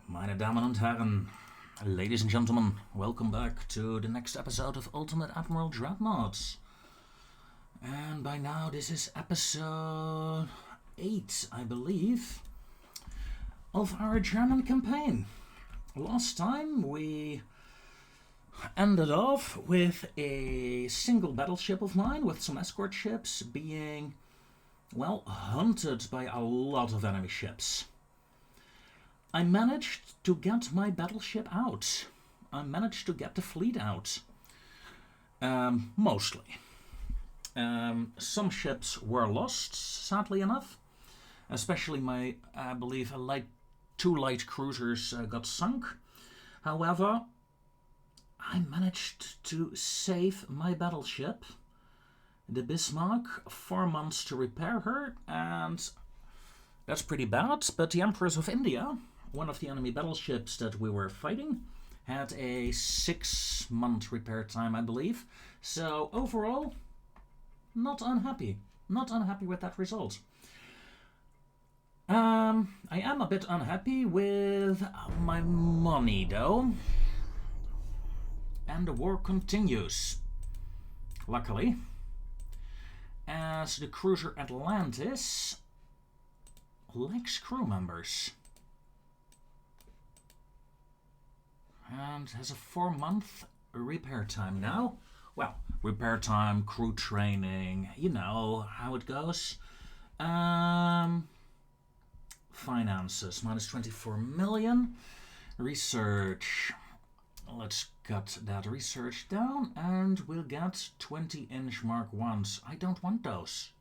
Meine Damen und Herren, ladies and gentlemen, welcome back to the next episode of Ultimate Admiral Dreadnoughts. And by now this is episode 8, I believe, of our German campaign. Last time we ended off with a single battleship of mine with some escort ships being, well, hunted by a lot of enemy ships. I managed to get my battleship out. I managed to get the fleet out. Mostly. Some ships were lost, sadly enough. Especially my, I believe, two light cruisers got sunk. However, I managed to save my battleship, the Bismarck, 4 months to repair her, and that's pretty bad, but the Empress of India, one of the enemy battleships that we were fighting, had a 6-month repair time, I believe. So overall, not unhappy. Not unhappy with that result. I am a bit unhappy with my money, though. And the war continues. Luckily, as the cruiser Atlantis lacks crew members. And has a 4-month repair time now. Well, repair time, crew training, you know how it goes. Finances, minus 24 million. Research, let's cut that research down and we'll get 20-inch Mark 1s. I don't want those.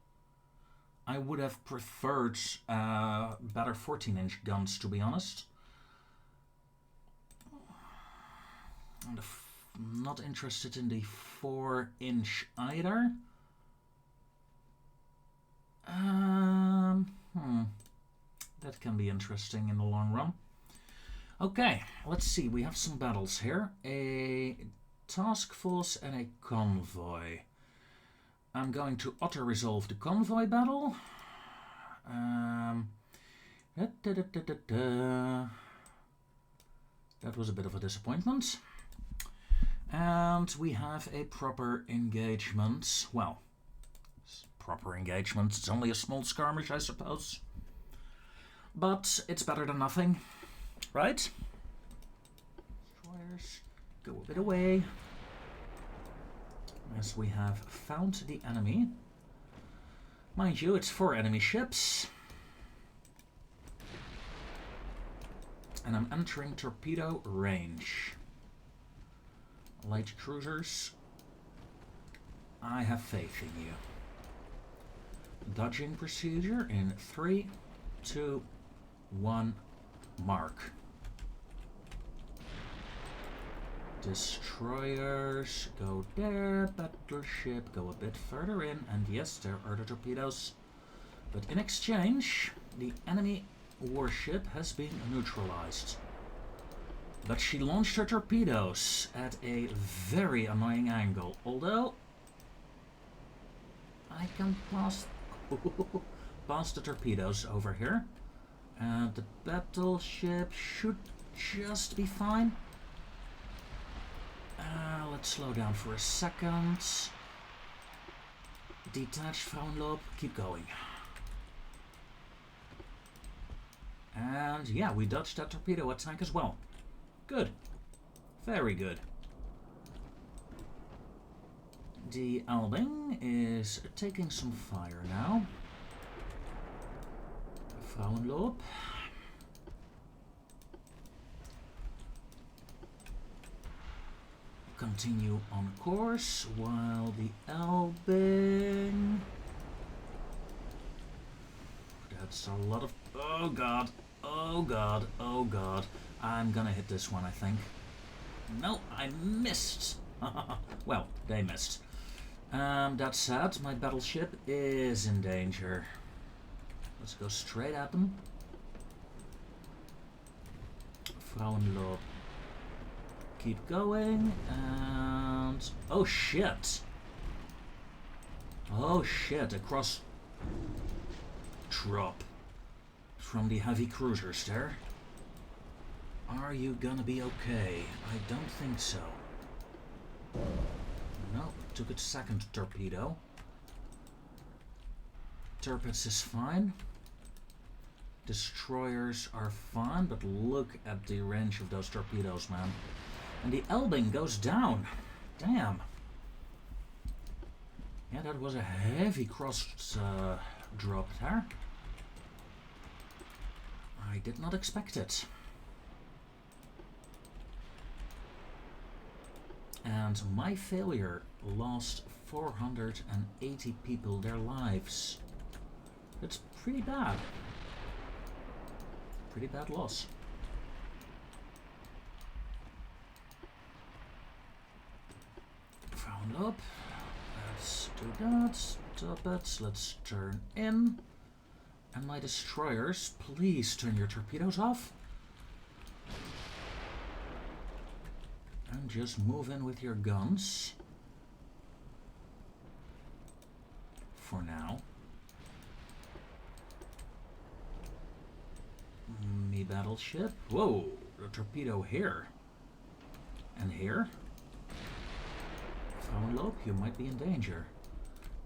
I would have preferred better 14-inch guns, to be honest. I'm not interested in the 4-inch either. That can be interesting in the long run. Okay, let's see. We have some battles here. A task force and a convoy. I'm going to auto-resolve the convoy battle. That was a bit of a disappointment. And we have a proper engagement. Well, proper engagement. It's only a small skirmish, I suppose. But it's better than nothing, right? Destroyers, go a bit away. As we have found the enemy. Mind you, it's 4 enemy ships. And I'm entering torpedo range. Light cruisers, I have faith in you. Dodging procedure in 3, 2, 1, mark. Destroyers, go there. Battleship, go a bit further in. And yes, there are the torpedoes. But in exchange, the enemy warship has been neutralized. But she launched her torpedoes at a very annoying angle. Although I can pass the torpedoes over here. And the battleship should just be fine. Let's slow down for a second. Detach Frauenlob, keep going. And yeah, we dodged that torpedo attack as well. Good. Very good. The Albing is taking some fire now. Frauenlob. Continue on course while the Albing That's a lot of... Oh god. Oh god. Oh god. I'm gonna hit this one, I think. No, I missed. Well, they missed. That said, my battleship is in danger. Let's go straight at them. Frauenlob. Keep going, and... Oh shit! Oh shit, a cross drop from the heavy cruisers there. Are you gonna be okay? I don't think so. No, took its second torpedo. Torpedoes is fine. Destroyers are fine, but look at the range of those torpedoes, man. And the Elbing goes down. Damn. Yeah, that was a heavy cross drop there. I did not expect it. And my failure lost 480 people their lives. That's pretty bad. Pretty bad loss. Found up. Let's do that. Stop it. Let's turn in. And my destroyers, please turn your torpedoes off. And just move in with your guns. For now. Me battleship. Whoa, a torpedo here. And here. Frauenlob, you might be in danger.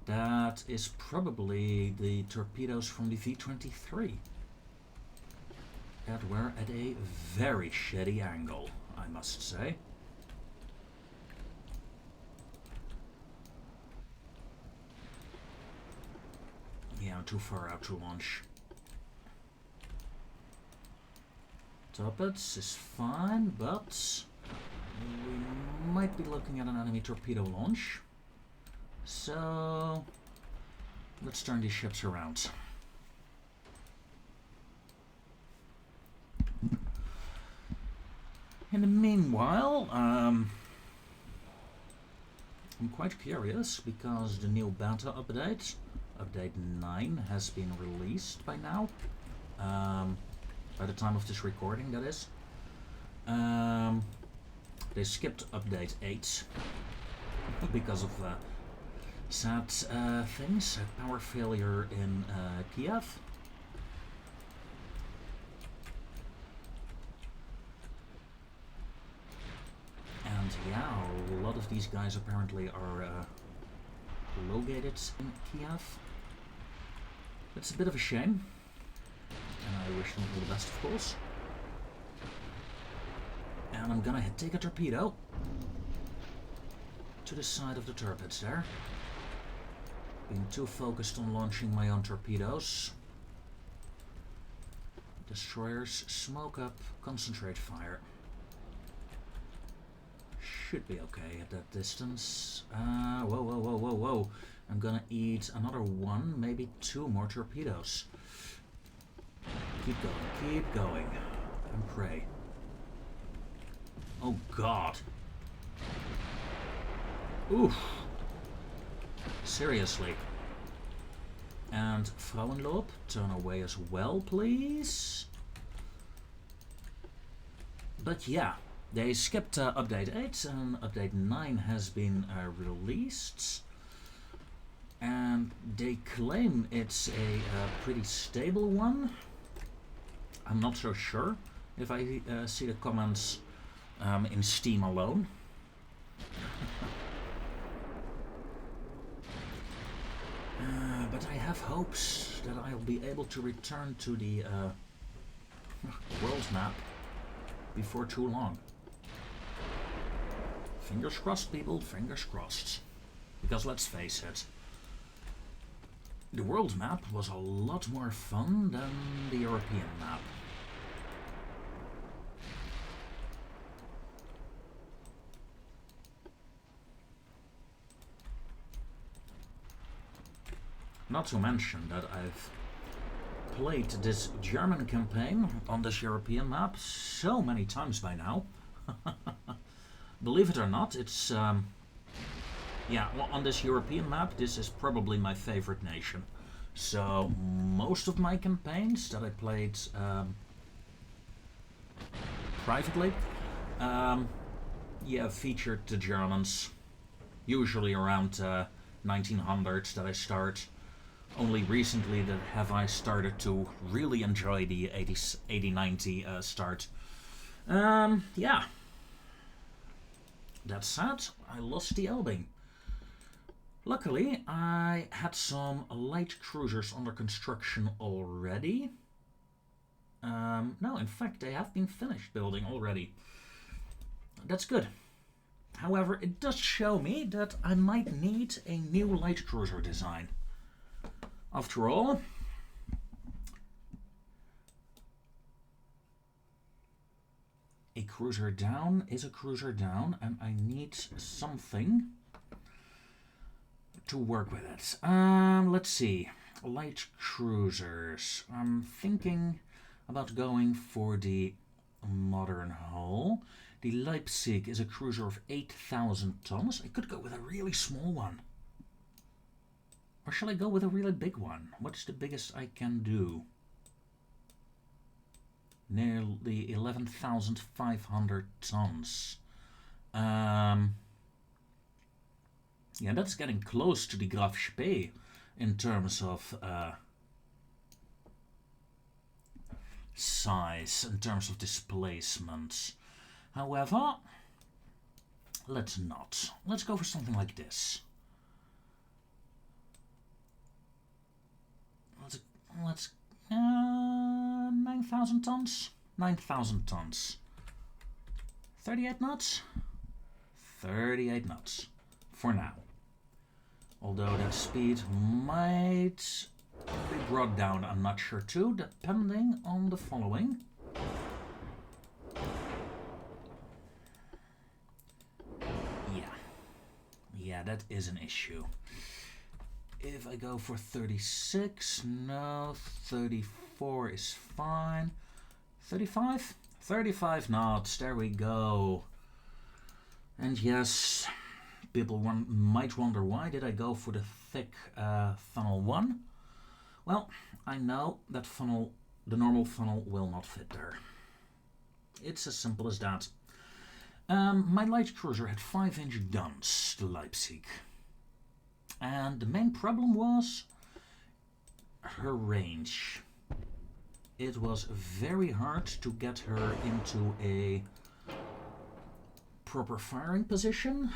That is probably the torpedoes from the V-23. That were at a very shitty angle, I must say. Yeah, too far out to launch. Tuppets is fine, but we might be looking at an enemy torpedo launch. So let's turn these ships around. In the meanwhile, I'm quite curious because the new beta update, update 9, has been released by now. By the time of this recording, that is. They skipped update 8 because of sad things, a power failure in Kiev. And yeah, a lot of these guys apparently are located in Kiev. It's a bit of a shame. And I wish them all the best, of course. And I'm gonna take a torpedo to the side of the torpedoes there. Being too focused on launching my own torpedoes. Destroyers, smoke up, concentrate fire. Should be okay at that distance. Whoa, whoa, whoa, whoa, whoa. I'm gonna eat another one, maybe 2 more torpedoes. Keep going, and pray. Oh god. Oof. Seriously. And Frauenlob, turn away as well, please. But yeah, they skipped update 8 and update 9 has been released. And they claim it's a pretty stable one. I'm not so sure if I see the comments in Steam alone. But I have hopes that I'll be able to return to the world map before too long. Fingers crossed, people, fingers crossed. Because let's face it, the world map was a lot more fun than the European map. Not to mention that I've played this German campaign on this European map so many times by now. Believe it or not, it's yeah, well, on this European map, this is probably my favorite nation. So most of my campaigns that I played privately, yeah, featured the Germans. Usually around 1900s that I start. Only recently that have I started to really enjoy the 80-90 start. Yeah. That said, I lost the Elbing. Luckily, I had some light cruisers under construction already. No, in fact, they have been finished building already. That's good. However, it does show me that I might need a new light cruiser design. After all, a cruiser down is a cruiser down, and I need something to work with it. Let's see. Light cruisers. I'm thinking about going for the modern hull. The Leipzig is a cruiser of 8,000 tons. I could go with a really small one. Or shall I go with a really big one? What's the biggest I can do? Nearly 11,500 tons. Yeah, that's getting close to the Graf Spee in terms of size, in terms of displacement. However, let's not. Let's go for something like this. Let's 9,000 tons? 9,000 tons. 38 knots? 38 knots. For now. Although that speed might be brought down, I'm not sure too, depending on the following. Yeah, that is an issue. If I go for 36, no, 34 is fine. 35? 35 knots, there we go. And yes, people might wonder why did I go for the thick funnel 1? Well, I know that funnel, the normal funnel, will not fit there. It's as simple as that. My light cruiser had 5-inch guns, the Leipzig. And the main problem was her range. It was very hard to get her into a proper firing position.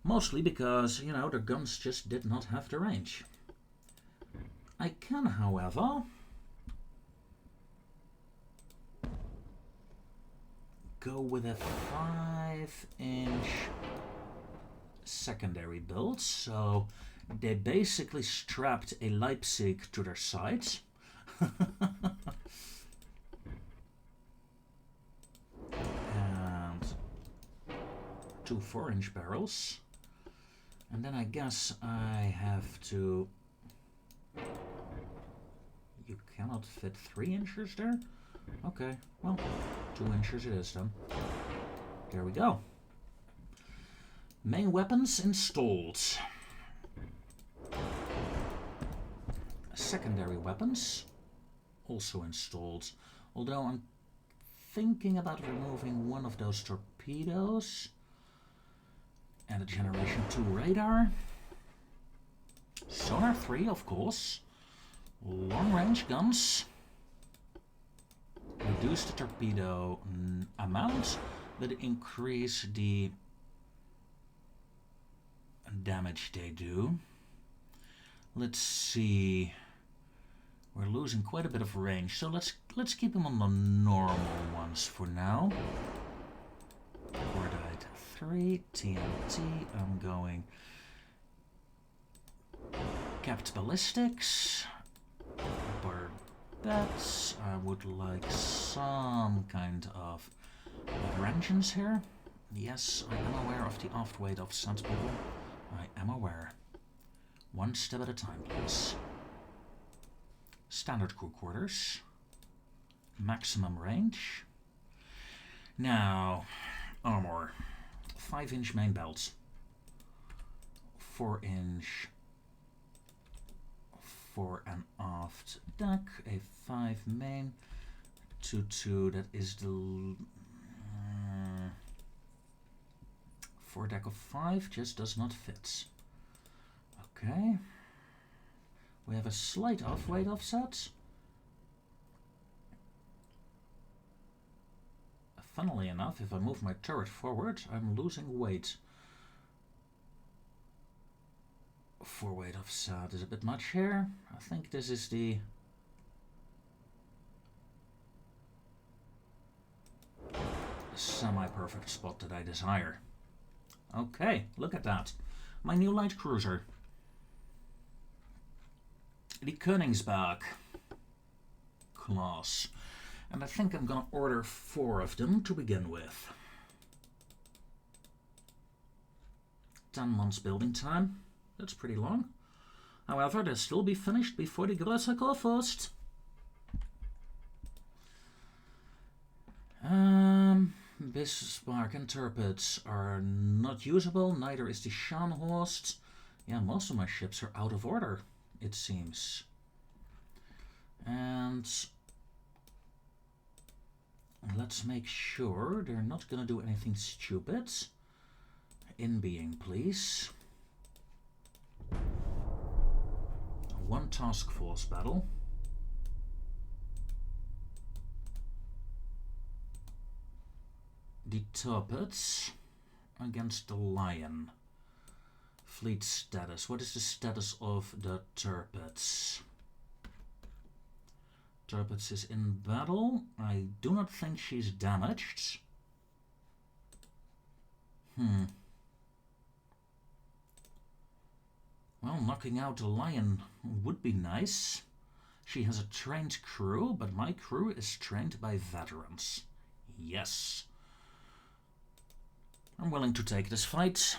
Mostly because, you know, the guns just did not have the range. I can, however, go with a 5-inch secondary build. So they basically strapped a Leipzig to their sides. And 2 4-inch barrels. And then I guess I have to... You cannot fit 3 inches there? Okay, well, 2 inches it is then. There we go. Main weapons installed. Secondary weapons also installed. Although I'm thinking about removing one of those torpedoes. And a Generation 2 radar. Sonar 3, of course. Long-range guns. Reduce the torpedo amount, but increase the damage they do. Let's see. We're losing quite a bit of range, so let's keep them on the normal ones for now. Cordite 3, TNT. I'm going capped ballistics. Barbettes. I would like some kind of better engines here. Yes, I am aware of the aft weight offset, people. I am aware. One step at a time, please. Standard crew quarters. Maximum range. Now, armor. 5-inch main belt. 4-inch fore and aft deck. A 5 main. 2-2, that is the... 4 deck of 5 just does not fit. Okay. We have a slight off-weight offset. Funnily enough, if I move my turret forward, I'm losing weight. 4 weight offset is a bit much here. I think this is the... semi-perfect spot that I desire. Okay, look at that. My new light cruiser. The Königsberg class. And I think I'm gonna order 4 of them to begin with. 10 months building time. That's pretty long. However, they'll still be finished before the Große Kurfürst. Bismarck and Tirpitz are not usable, neither is the Scharnhorst. Yeah, most of my ships are out of order, it seems. And let's make sure they're not gonna do anything stupid. In being, please. 1 task force battle. The Tirpitz against the Lion. Fleet status. What is the status of the Tirpitz? Tirpitz is in battle. I do not think she's damaged. Well, knocking out the Lion would be nice. She has a trained crew, but my crew is trained by veterans. Yes. I'm willing to take this fight.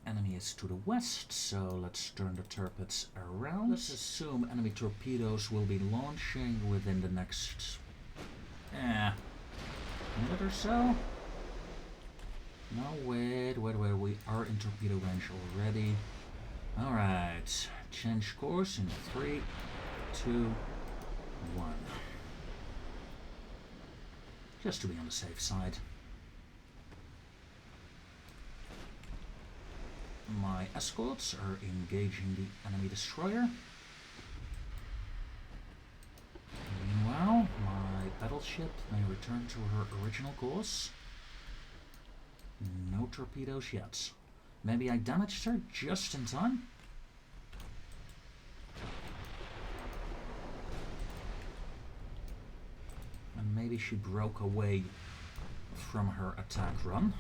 Enemy is to the west, so let's turn the Tirpitz around. Let's assume enemy torpedoes will be launching within the next minute or so. No, wait, we are in torpedo range already. Alright, change course in 3, 2, 1. Just to be on the safe side. My escorts are engaging the enemy destroyer. Meanwhile, my battleship may return to her original course. No torpedoes yet. Maybe I damaged her just in time? And maybe she broke away from her attack run.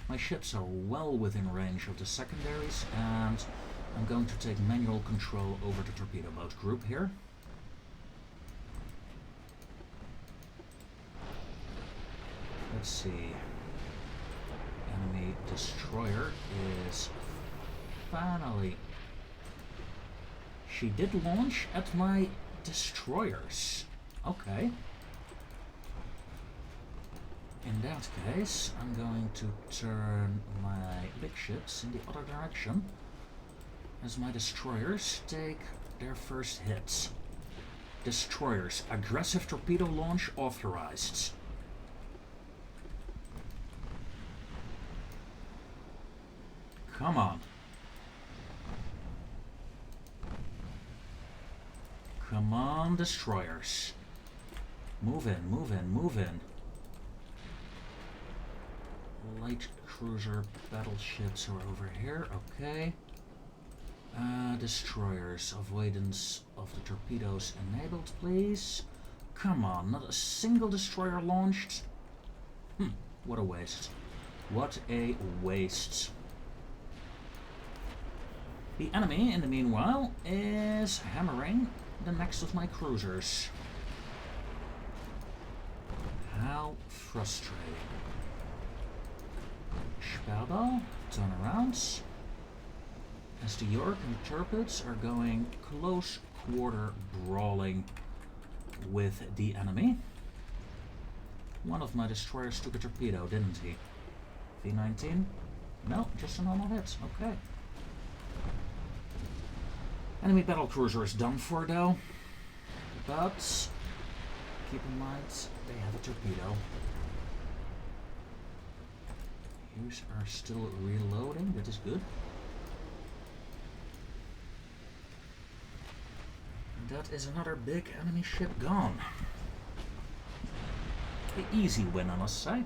My ships are well within range of the secondaries, and I'm going to take manual control over the torpedo boat group here. Let's see. Enemy destroyer is finally... She did launch at my destroyers. Okay. In that case, I'm going to turn my big ships in the other direction as my destroyers take their first hits. Destroyers, aggressive torpedo launch authorized. Come on. Come on, destroyers. Move in, move in, move in. Light cruiser battleships are over here, okay. Destroyers, avoidance of the torpedoes enabled, please. Come on, not a single destroyer launched. What a waste. What a waste. The enemy, in the meanwhile, is hammering the next of my cruisers. How frustrating. Sperrbau, turn around. As the York and the Turpets are going close quarter brawling with the enemy. One of my destroyers took a torpedo, didn't he? V-19? No, just a normal hit. Okay. Enemy battle cruiser is done for though. But keep in mind they have a torpedo. Here's are still reloading, that is good. And that is another big enemy ship gone. An easy win, I must say.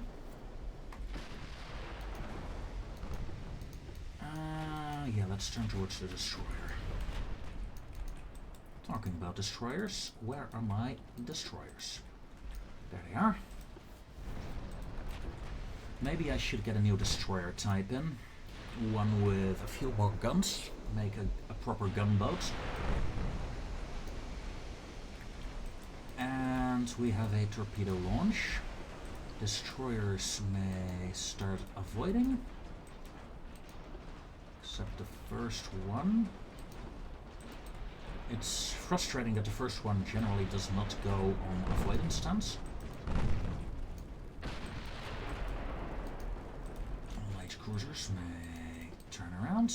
Yeah, let's turn towards the destroyer. Talking about destroyers, where are my destroyers? There they are. Maybe I should get a new destroyer type in. One with a few more guns. Make a proper gunboat. And we have a torpedo launch. Destroyers may start avoiding. Except the first one. It's frustrating that the first one generally does not go on avoidance stance. Light cruisers may turn around.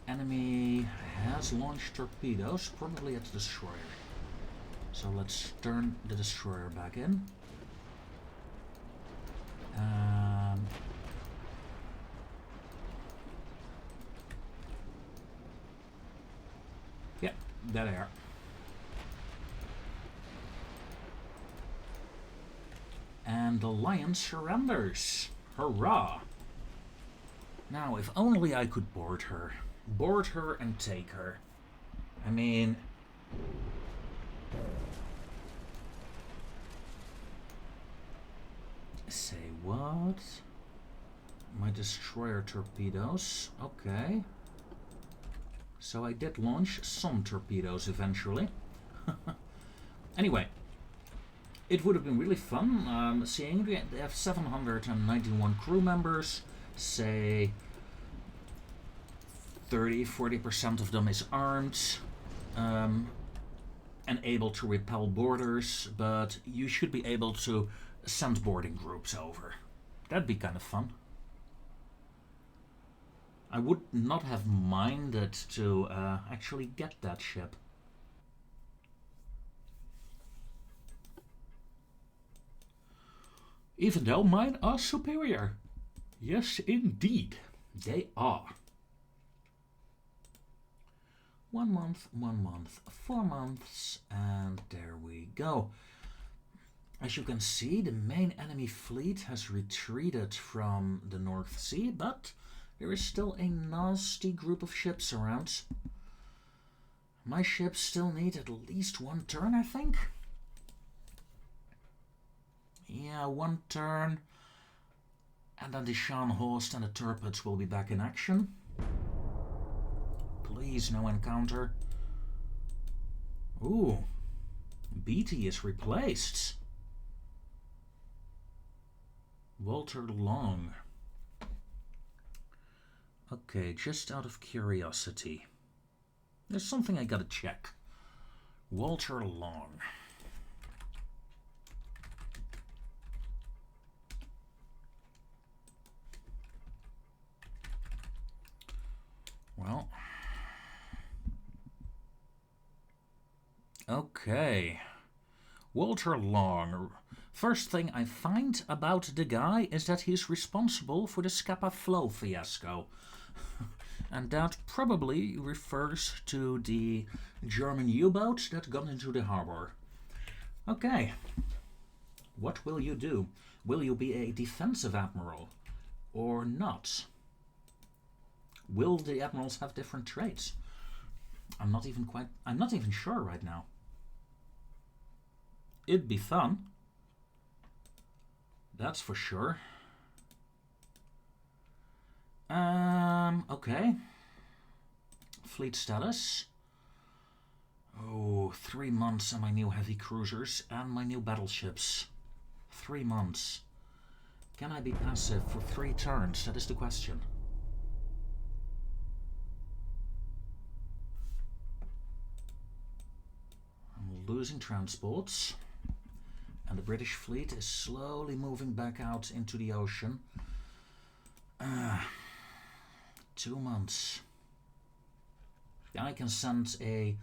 Enemy has launched torpedoes, probably at the destroyer. So let's turn the destroyer back in. Yeah, there they are. And the Lion surrenders. Hurrah! Now, if only I could board her. Board her and take her. I mean... Say what? My destroyer torpedoes. Okay. So I did launch some torpedoes eventually. Anyway, it would have been really fun seeing they have 791 crew members. Say 30-40% of them is armed and able to repel boarders, but you should be able to send boarding groups over. That'd be kind of fun. I would not have minded to actually get that ship. Even though mine are superior. Yes, indeed. They are. 1 month, 1 month, 4 months, and there we go. As you can see, the main enemy fleet has retreated from the North Sea, but there is still a nasty group of ships around. My ships still need at least 1 turn, I think. Yeah, 1 turn. And then the Scharnhorst and the Turpets will be back in action. Please, no encounter. Ooh. Beatty is replaced. Walter Long. Okay, just out of curiosity. There's something I gotta check. Walter Long. Well. Okay. Walter Long. First thing I find about the guy is that he's responsible for the Scapa Flow fiasco. And that probably refers to the German U-boat that got into the harbor. Okay. What will you do? Will you be a defensive admiral or not? Will the admirals have different traits? I'm not even sure right now. It'd be fun. That's for sure. Okay. Fleet status. Oh, 3 months and my new heavy cruisers and my new battleships. 3 months. Can I be passive for 3 turns? That is the question. I'm losing transports. And the British fleet is slowly moving back out into the ocean. 2 months. I can send a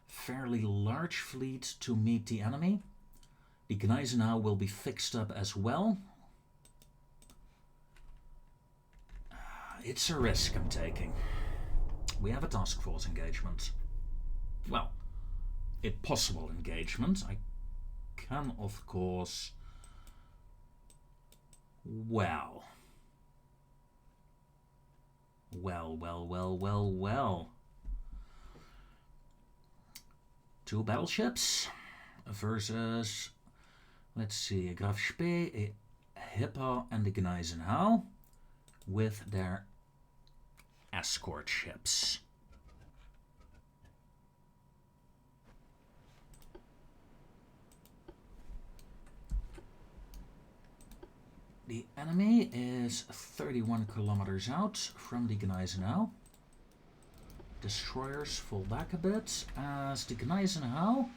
fairly large fleet to meet the enemy. The Gneisenau will be fixed up as well. It's a risk I'm taking. We have a task force engagement. Well, a possible engagement. I can, of course... Well. 2 battleships versus, let's see, a Graf Spee, a Hippo, and the Gneisenau with their escort ships. The enemy is 31 kilometers out from the Gneisenau. Destroyers fall back a bit as the Gneisenau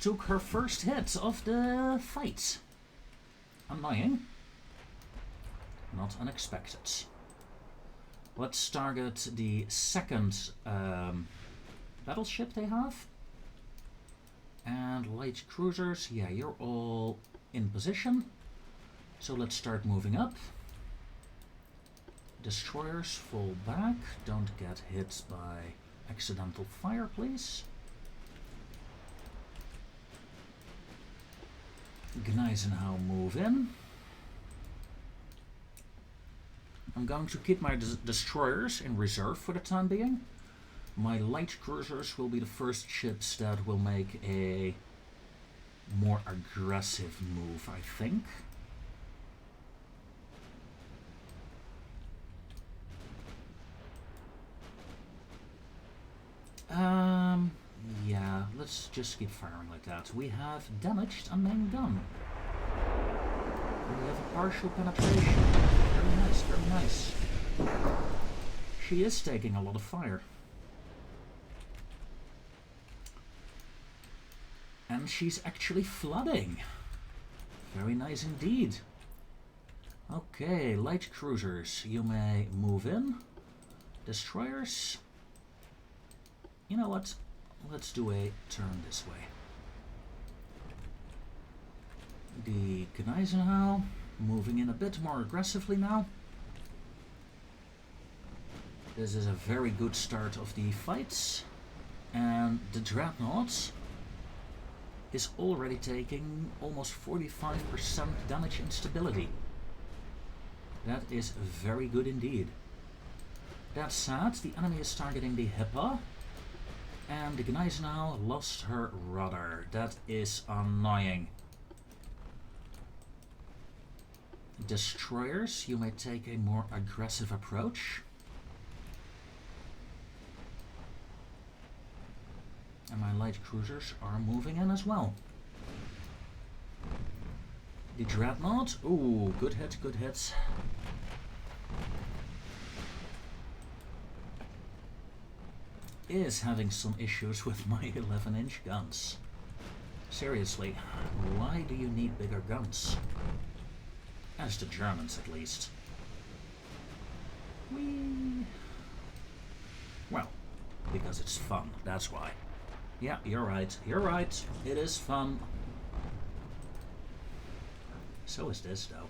took her first hit of the fight. Annoying. Not unexpected. Let's target the second battleship they have. And light cruisers, yeah, you're all in position. So let's start moving up. Destroyers fall back. Don't get hit by accidental fire, please. Gneisenau move in. I'm going to keep my destroyers in reserve for the time being. My light cruisers will be the first ships that will make a more aggressive move, I think. Yeah, let's just keep firing like that. We have damaged a main gun. We have a partial penetration. Very nice, very nice. She is taking a lot of fire. And she's actually flooding. Very nice indeed. Okay, light cruisers, you may move in. Destroyers. You know what? Let's do a turn this way. The Gneisenau moving in a bit more aggressively now. This is a very good start of the fights. And the Dreadnoughts is already taking almost 45% damage instability. That is very good indeed. That said, the enemy is targeting the Hippo. And the Gneisenau lost her rudder. That is annoying. Destroyers, you may take a more aggressive approach. And my light cruisers are moving in as well. The Dreadnought, ooh, good hit, good hit. Is having some issues with my 11-inch guns. Seriously, why do you need bigger guns? As the Germans, at least. Well, because it's fun, that's why. Yeah, you're right, it is fun. So is this, though.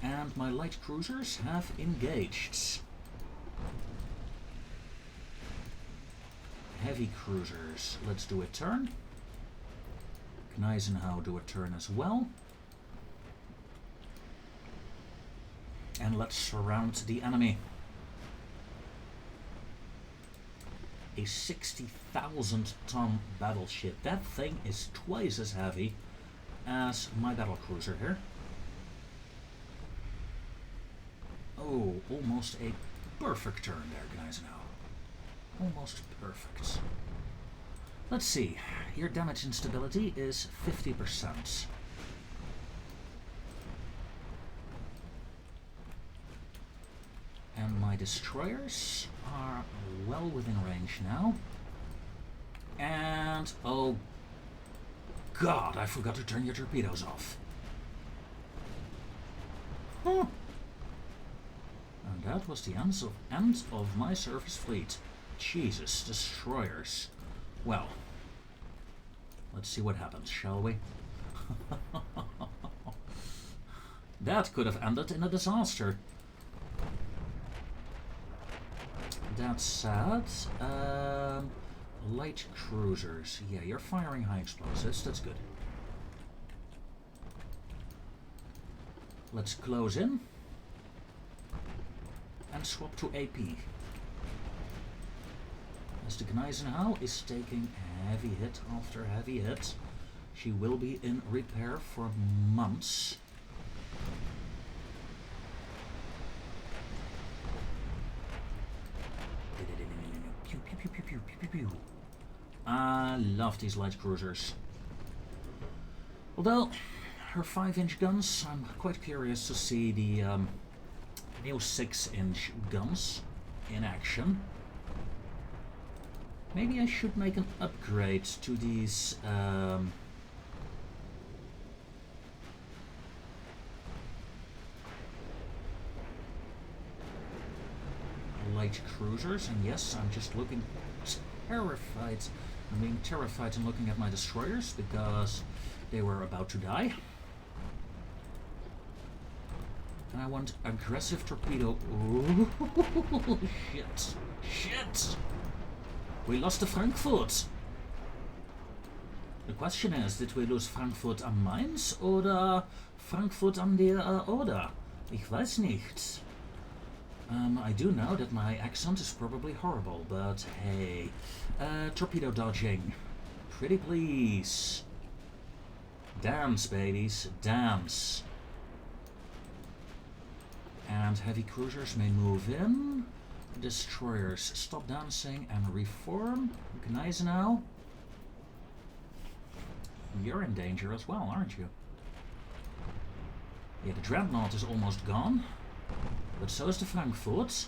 And my light cruisers have engaged. Heavy cruisers, let's do a turn. Gneisenau do a turn as well. And let's surround the enemy. A 60,000 ton battleship. That thing is twice as heavy as my battlecruiser here. Oh, almost a perfect turn there, guys, now. Almost perfect. Let's see. Your damage instability is 50%. And my destroyers are well within range now. And, oh God, I forgot to turn your torpedoes off. Huh. And that was the end of my surface fleet. Jesus, destroyers. Well, let's see what happens, shall we? That could have ended in a disaster. That said, light cruisers. Yeah, you're firing high explosives. That's good. Let's close in and swap to AP. As the Gneisenau is taking heavy hit after heavy hit. She will be in repair for months. Pew, pew, pew, pew, pew, pew, pew. I love these light cruisers. Although her 5-inch guns, I'm quite curious to see the new 6-inch guns in action. Maybe I should make an upgrade to these light cruisers. And yes, I'm just looking terrified. I'm being terrified and looking at my destroyers because they were about to die. And I want aggressive torpedo. Ooh, shit. Shit! We lost the Frankfurt. The question is, did we lose Frankfurt am Mainz oder Frankfurt an der Oder? Ich weiß nicht. I do know that my accent is probably horrible, but hey. Torpedo dodging. Pretty please. Dance, babies. Dance. And heavy cruisers may move in. Destroyers, stop dancing and reform. Gneisenau. You're in danger as well, aren't you? Yeah, the Dreadnought is almost gone. But so is the Frankfurt.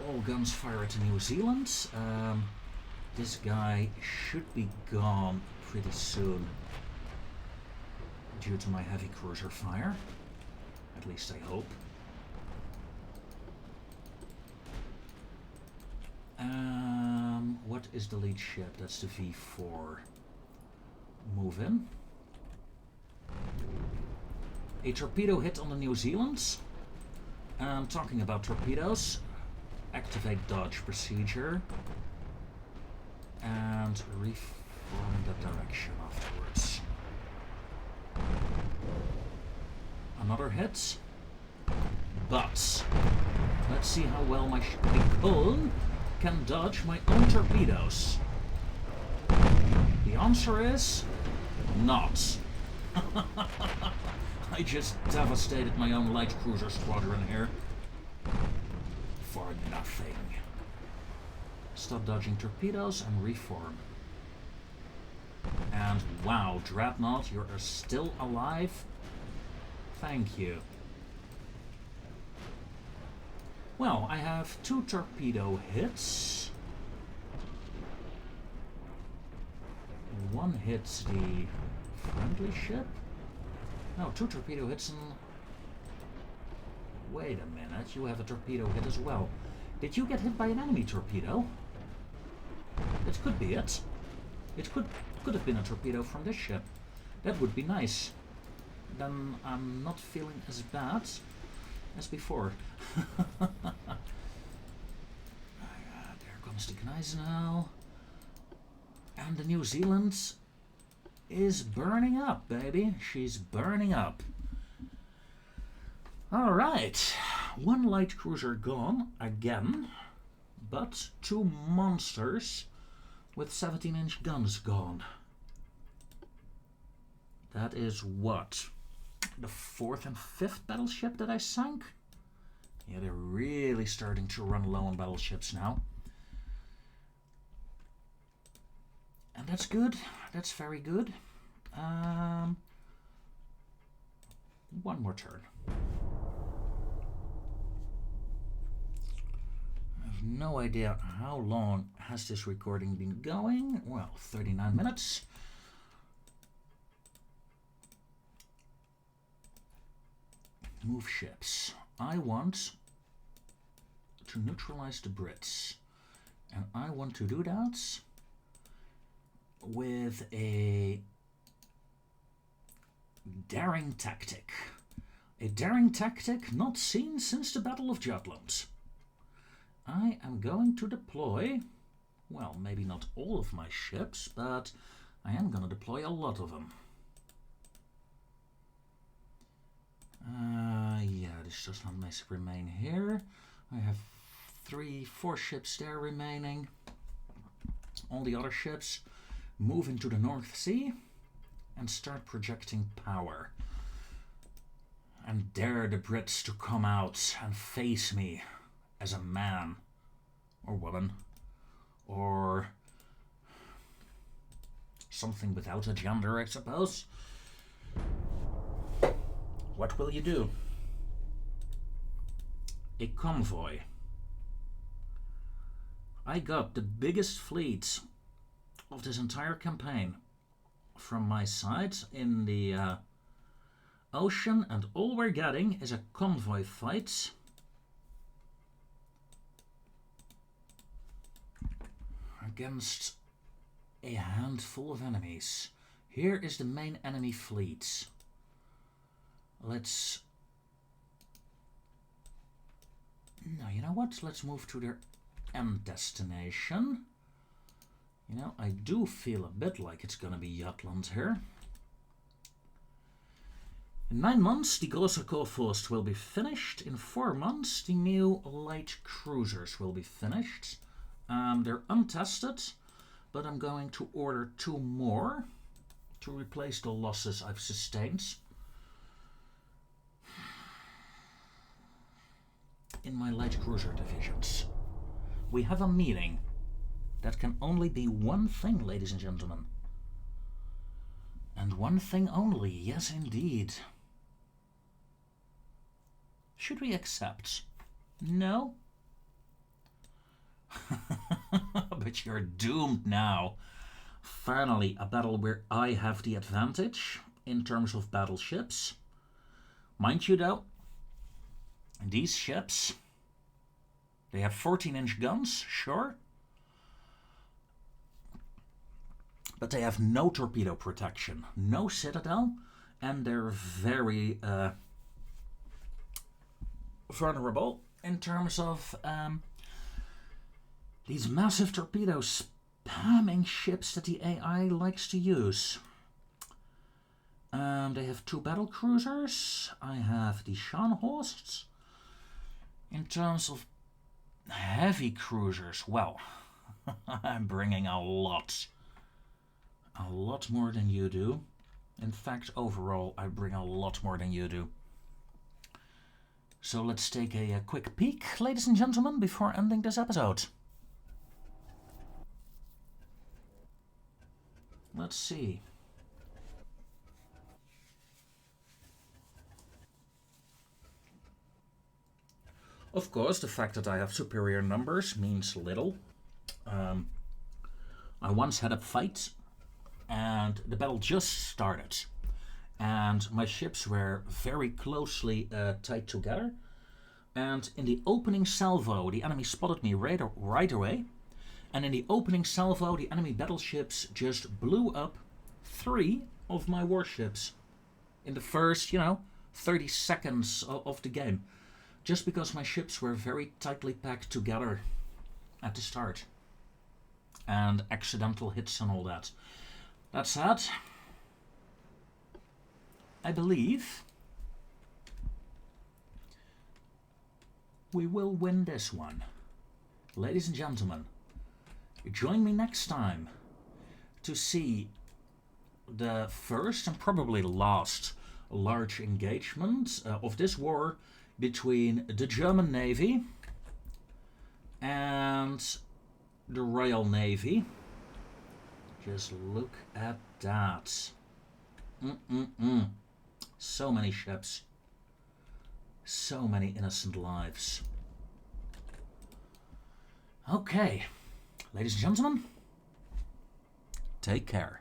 All guns fire at New Zealand. This guy should be gone pretty soon. Due to my heavy cruiser fire. At least I hope. What is the lead ship? That's the V4. Move in. A torpedo hit on the New Zealand. Talking about torpedoes. Activate dodge procedure. And reform the direction afterwards. Another hit. But let's see how well my Nicole can dodge my own torpedoes. The answer is not. I just devastated my own light cruiser squadron here. For nothing. Stop dodging torpedoes and reform. And wow, Dreadnought, you're still alive? Thank you. Well, I have 2 torpedo hits. One hits the friendly ship. No, 2 torpedo hits and... Wait a minute, you have a torpedo hit as well. Did you get hit by an enemy torpedo? That could be it. It could have been a torpedo from this ship. That would be nice. Then I'm not feeling as bad as before. There comes the Gneisenau. And the New Zealand is burning up, baby. She's burning up. Alright. 1 light cruiser gone again. But 2 monsters with 17-inch guns gone. That is what? the 4th and 5th battleship that I sank. Yeah, they're really starting to run low on battleships now. And that's good. That's very good. One more turn. I have no idea how long has this recording been going. Well, 39 minutes. Move ships. I want to neutralize the Brits. And I want to do that with a daring tactic. A daring tactic not seen since the Battle of Jutland. I am going to deploy, well, maybe not all of my ships, but I am going to deploy a lot of them. Yeah, this does not remain here. I have 4 ships there remaining. All the other ships move into the North Sea and start projecting power. And dare the Brits to come out and face me as a man or woman or something without a gender, I suppose. What will you do? A convoy. I got the biggest fleet of this entire campaign from my side in the ocean, and all we're getting is a convoy fight against a handful of enemies. Here is the main enemy fleet. Let's... No, you know what? Let's move to their end destination. You know, I do feel a bit like it's gonna be Jutland here. In 9 months, the Große Kurfürst will be finished. In 4 months, the new light cruisers will be finished. They're untested, but I'm going to order 2 more to replace the losses I've sustained in my light cruiser divisions. We have a meeting. That can only be one thing, ladies and gentlemen. And one thing only, yes indeed. Should we accept? No? But you're doomed now. Finally, a battle where I have the advantage in terms of battleships. Mind you though, these ships, they have 14-inch guns, sure. But they have no torpedo protection, no citadel, and they're very vulnerable in terms of these massive torpedoes spamming ships that the AI likes to use. They have 2 battle cruisers. I have the Scharnhorsts. In terms of heavy cruisers, well, I'm bringing a lot more than you do. In fact, overall, I bring a lot more than you do. So let's take a quick peek, ladies and gentlemen, before ending this episode. Let's see. Of course, the fact that I have superior numbers means little. I once had a fight, and the battle just started. And my ships were very closely tied together. And in the opening salvo, the enemy spotted me right away. And in the opening salvo, the enemy battleships just blew up 3 of my warships in the first, 30 seconds of the game. Just because my ships were very tightly packed together at the start. And accidental hits and all that. That said, I believe we will win this one. Ladies and gentlemen, join me next time to see the first and probably last large engagement of this war between the German Navy and the Royal Navy. Just look at that. So many ships. So many innocent lives. Okay, ladies and gentlemen, take care.